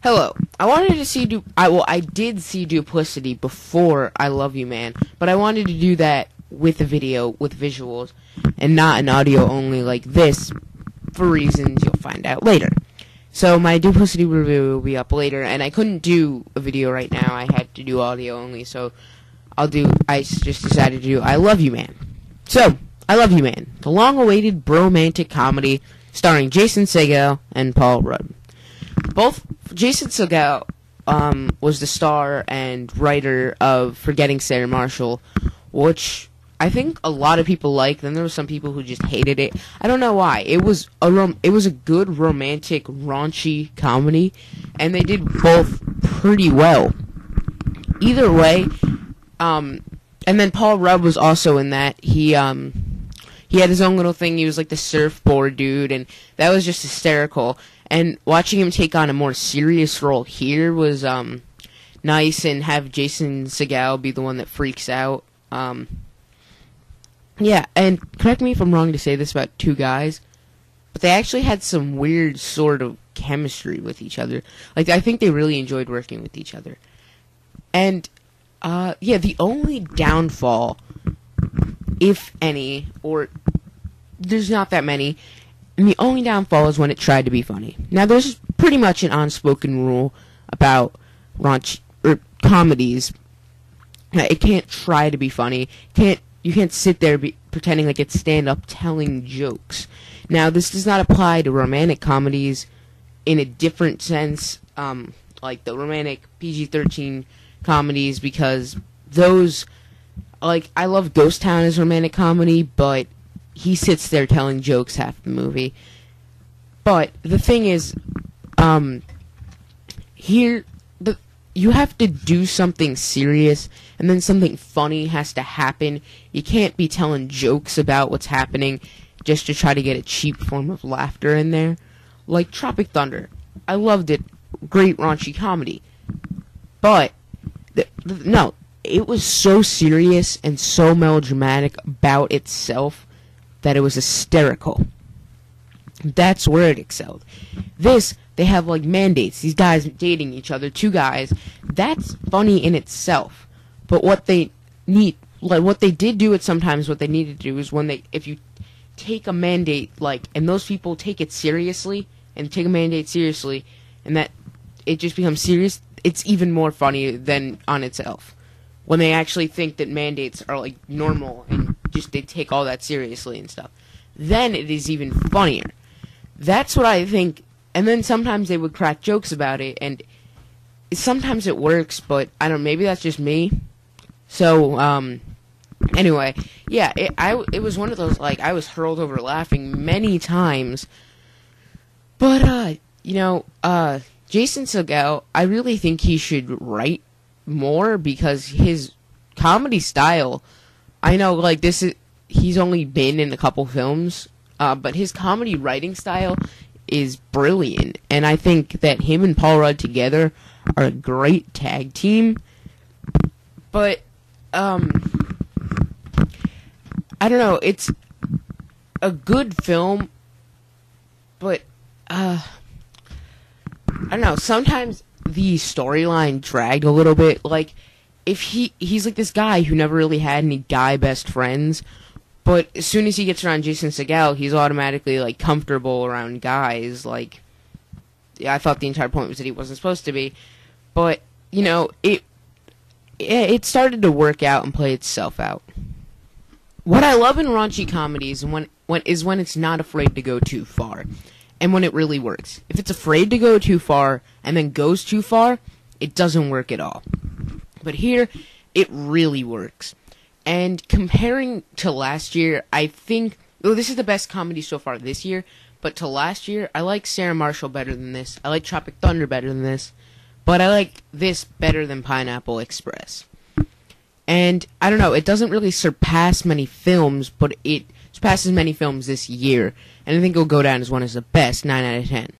Hello. I wanted to see I did see Duplicity before I Love You Man, but I wanted to do that with a video with visuals and not an audio only like this for reasons you'll find out later. So my Duplicity review will be up later, and I couldn't do a video right now. I had to do audio only, so I just decided to do I Love You Man. So, I Love You Man, the long-awaited bromantic comedy starring Jason Segel and Paul Rudd. Jason Segel was the star and writer of Forgetting Sarah Marshall, which I think a lot of people like. Then there were some people who just hated it. I don't know why. It was a good romantic raunchy comedy, and they did both pretty well. Either way, and then Paul Rudd was also in that. He had his own little thing. He was like the surfboard dude, and that was just hysterical. And watching him take on a more serious role here was nice, and have Jason Segel be the one that freaks out. Yeah, and correct me if I'm wrong to say this about two guys, but they actually had some weird sort of chemistry with each other. Like, I think they really enjoyed working with each other. And, yeah, the only downfall, if any, or there's not that many, and the only downfall is when it tried to be funny. Now, there's pretty much an unspoken rule about comedies. It can't try to be funny. You can't sit there pretending like it's stand-up telling jokes. Now, this does not apply to romantic comedies in a different sense, like the romantic PG-13 comedies, because those, like, I love Ghost Town as romantic comedy, but he sits there telling jokes half the movie. But the thing is, here, you have to do something serious, and then something funny has to happen. You can't be telling jokes about what's happening just to try to get a cheap form of laughter in there. Like Tropic Thunder. I loved it. Great raunchy comedy. But, no, it was so serious and so melodramatic about itself that it was hysterical. That's where it excelled. This, they have like mandates. These guys dating each other, two guys. That's funny in itself. But what they need, like what they did do it sometimes, what they needed to do is if you take a mandate, like, and those people take it seriously, and take a mandate seriously, and that it just becomes serious, it's even more funny than on itself. When they actually think that mandates are like normal, and just they take all that seriously and stuff. Then it is even funnier. That's what I think. And then sometimes they would crack jokes about it, and sometimes it works, but I don't know, maybe that's just me. So, anyway, yeah, it was one of those, like, I was hurled over laughing many times. But, Jason Segel, I really think he should write more, because his comedy style, I know, like, he's only been in a couple films, but his comedy writing style is brilliant, and I think that him and Paul Rudd together are a great tag team. But, I don't know, it's a good film, but, I don't know, sometimes the storyline dragged a little bit. Like, if he's like this guy who never really had any guy best friends, but as soon as he gets around Jason Segel, he's automatically, like, comfortable around guys. Like, yeah, I thought the entire point was that he wasn't supposed to be. But, it started to work out and play itself out. What I love in raunchy comedies is when it's not afraid to go too far, and when it really works. If it's afraid to go too far and then goes too far, it doesn't work at all. But here, it really works. And comparing to last year, I think, this is the best comedy so far this year, but to last year, I like Sarah Marshall better than this. I like Tropic Thunder better than this. But I like this better than Pineapple Express. And, I don't know, it doesn't really surpass many films, but it surpasses many films this year. And I think it'll go down as one of the best, 9 out of 10.